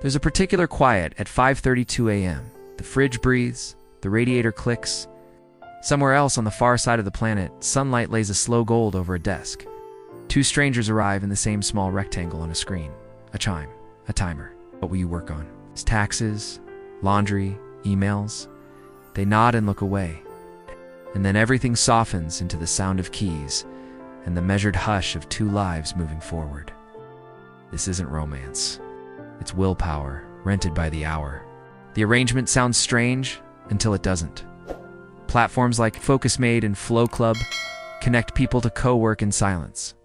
There's a particular quiet at 5:32 a.m. The fridge breathes, the radiator clicks. Somewhere else on the far side of the planet, sunlight lays a slow gold over a desk. Two strangers arrive in the same small rectangle on a screen. A chime, a timer. What will you work on? It's taxes, laundry, emails. They nod and look away. And then everything softens into the sound of keys and the measured hush of two lives moving forward. This isn't romance. It's willpower, rented by the hour. The arrangement sounds strange until it doesn't. Platforms like FocusMate and Flow Club connect people to co-work in silence.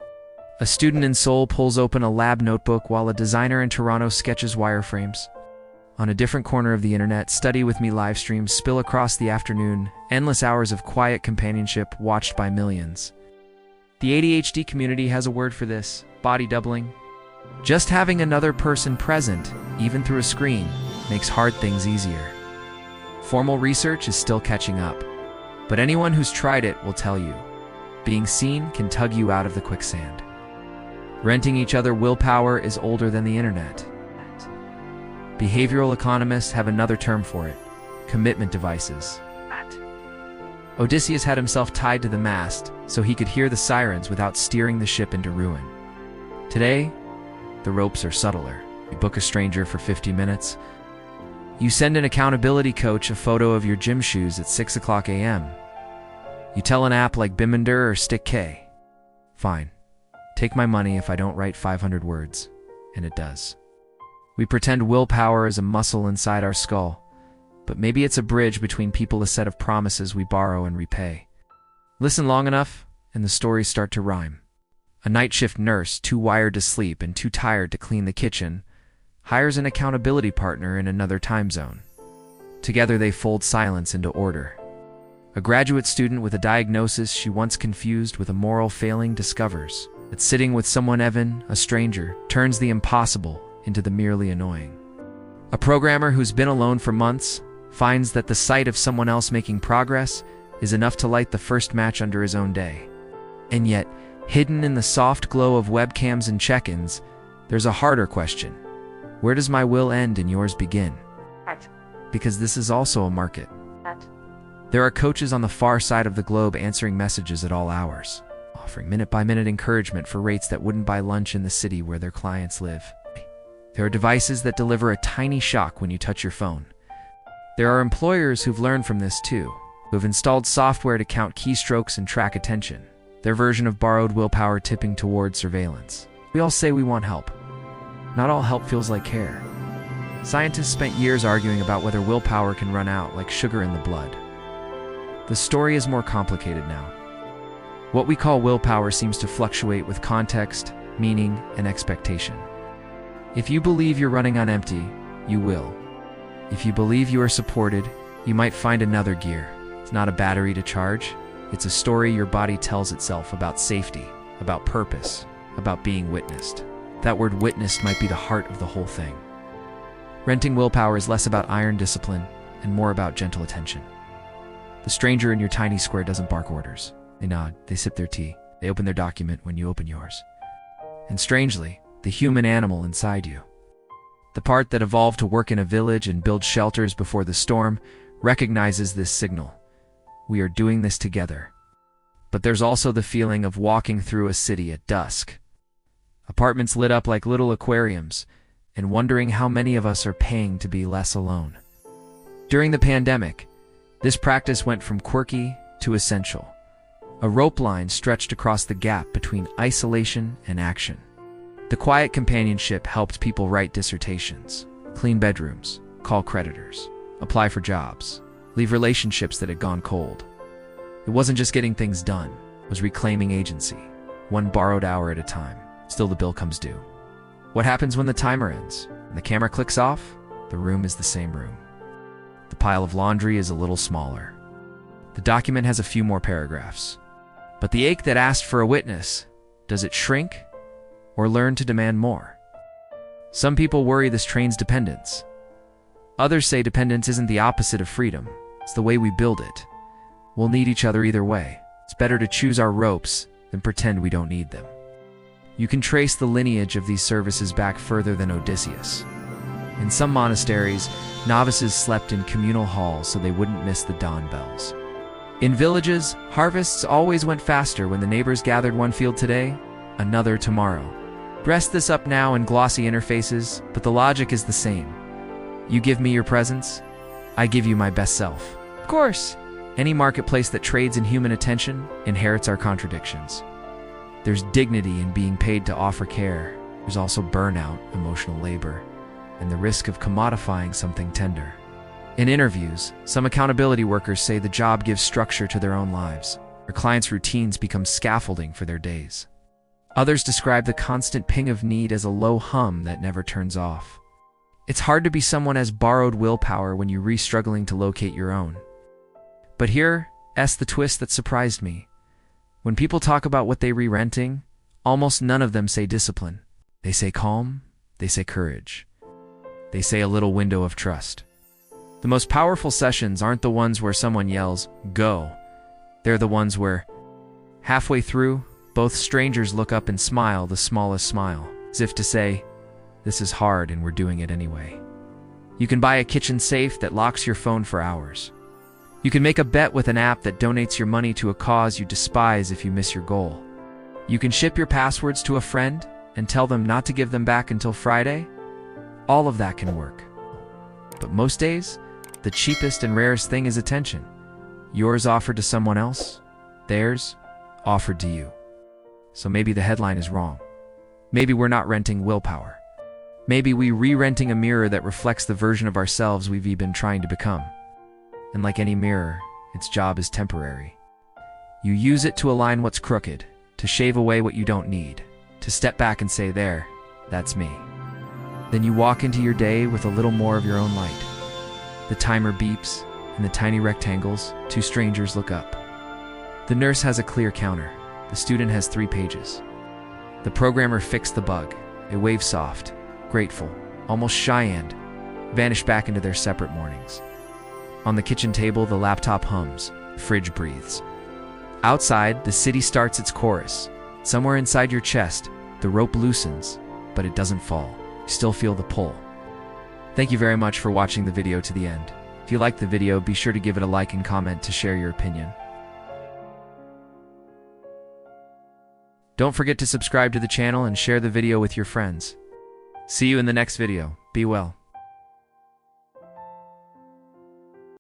A student in Seoul pulls open a lab notebook while a designer in Toronto sketches wireframes. On a different corner of the internet, Study With Me live streams spill across the afternoon, endless hours of quiet companionship watched by millions. The ADHD community has a word for this: body doubling. Just having another person present, even through a screen, makes hard things easier. Formal research is still catching up, but anyone who's tried it will tell you, being seen can tug you out of the quicksand. Renting each other willpower is older than the internet. Behavioral economists have another term for it: commitment devices. Odysseus had himself tied to the mast so he could hear the sirens without steering the ship into ruin. Today, the ropes are subtler. You book a stranger for 50 minutes. You send an accountability coach a photo of your gym shoes at 6 o'clock a.m. You tell an app like Biminder or Stick K, fine, take my money if I don't write 500 words, and it does. We pretend willpower is a muscle inside our skull, but maybe it's a bridge between people, a set of promises we borrow and repay. Listen long enough, and the stories start to rhyme. A night shift nurse, too wired to sleep and too tired to clean the kitchen, hires an accountability partner in another time zone. Together they fold silence into order. A graduate student with a diagnosis she once confused with a moral failing discovers that sitting with someone, Evan, a stranger, turns the impossible into the merely annoying. A programmer who's been alone for months finds that the sight of someone else making progress is enough to light the first match under his own day. And yet, hidden in the soft glow of webcams and check-ins, there's a harder question. Where does my will end and yours begin? Because this is also a market. There are coaches on the far side of the globe answering messages at all hours, offering minute-by-minute encouragement for rates that wouldn't buy lunch in the city where their clients live. There are devices that deliver a tiny shock when you touch your phone. There are employers who've learned from this too, who've installed software to count keystrokes and track attention, their version of borrowed willpower tipping toward surveillance. We all say we want help. Not all help feels like care. Scientists spent years arguing about whether willpower can run out like sugar in the blood. The story is more complicated now. What we call willpower seems to fluctuate with context, meaning, and expectation. If you believe you're running on empty, you will. If you believe you are supported, you might find another gear. It's not a battery to charge. It's a story your body tells itself about safety, about purpose, about being witnessed. That word witnessed might be the heart of the whole thing. Renting willpower is less about iron discipline and more about gentle attention. The stranger in your tiny square doesn't bark orders. They nod, they sip their tea, they open their document when you open yours. And strangely, the human animal inside you, the part that evolved to work in a village and build shelters before the storm, recognizes this signal. We are doing this together. But there's also the feeling of walking through a city at dusk. Apartments lit up like little aquariums, and wondering how many of us are paying to be less alone. During the pandemic, this practice went from quirky to essential. A rope line stretched across the gap between isolation and action. The quiet companionship helped people write dissertations, clean bedrooms, call creditors, apply for jobs, leave relationships that had gone cold. It wasn't just getting things done, it was reclaiming agency, one borrowed hour at a time. Still the bill comes due. What happens when the timer ends? When the camera clicks off, the room is the same room. The pile of laundry is a little smaller. The document has a few more paragraphs. But the ache that asked for a witness, does it shrink or learn to demand more? Some people worry this trains dependence. Others say dependence isn't the opposite of freedom. It's the way we build it. We'll need each other either way. It's better to choose our ropes than pretend we don't need them. You can trace the lineage of these services back further than Odysseus. In some monasteries, novices slept in communal halls so they wouldn't miss the dawn bells. In villages, harvests always went faster when the neighbors gathered one field today, another tomorrow. Dress this up now in glossy interfaces, but the logic is the same. You give me your presence, I give you my best self. Of course, any marketplace that trades in human attention inherits our contradictions. There's dignity in being paid to offer care. There's also burnout, emotional labor, and the risk of commodifying something tender. In interviews, some accountability workers say the job gives structure to their own lives. Their clients' routines become scaffolding for their days. Others describe the constant ping of need as a low hum that never turns off. It's hard to be someone as borrowed willpower when you're struggling to locate your own. But here's the twist that surprised me. When people talk about what they re-renting, almost none of them say discipline. They say calm, they say courage. They say a little window of trust. The most powerful sessions aren't the ones where someone yells, "Go." They're the ones where, halfway through, both strangers look up and smile the smallest smile, as if to say, "This is hard and we're doing it anyway." You can buy a kitchen safe that locks your phone for hours. You can make a bet with an app that donates your money to a cause you despise if you miss your goal. You can ship your passwords to a friend and tell them not to give them back until Friday. All of that can work. But most days, the cheapest and rarest thing is attention. Yours offered to someone else, theirs offered to you. So maybe the headline is wrong. Maybe we're not renting willpower. Maybe we re-renting a mirror that reflects the version of ourselves we've been trying to become. And like any mirror, its job is temporary. You use it to align what's crooked, to shave away what you don't need, to step back and say, "There, that's me." Then you walk into your day with a little more of your own light. The timer beeps, and the tiny rectangles, two strangers look up. The nurse has a clear counter. The student has 3 pages. The programmer fixed the bug. They wave soft, grateful, almost shy and vanish back into their separate mornings. On the kitchen table, the laptop hums, the fridge breathes. Outside, the city starts its chorus. Somewhere inside your chest, the rope loosens, but it doesn't fall. You still feel the pull. Thank you very much for watching the video to the end. If you liked the video, be sure to give it a like and comment to share your opinion. Don't forget to subscribe to the channel and share the video with your friends. See you in the next video. Be well.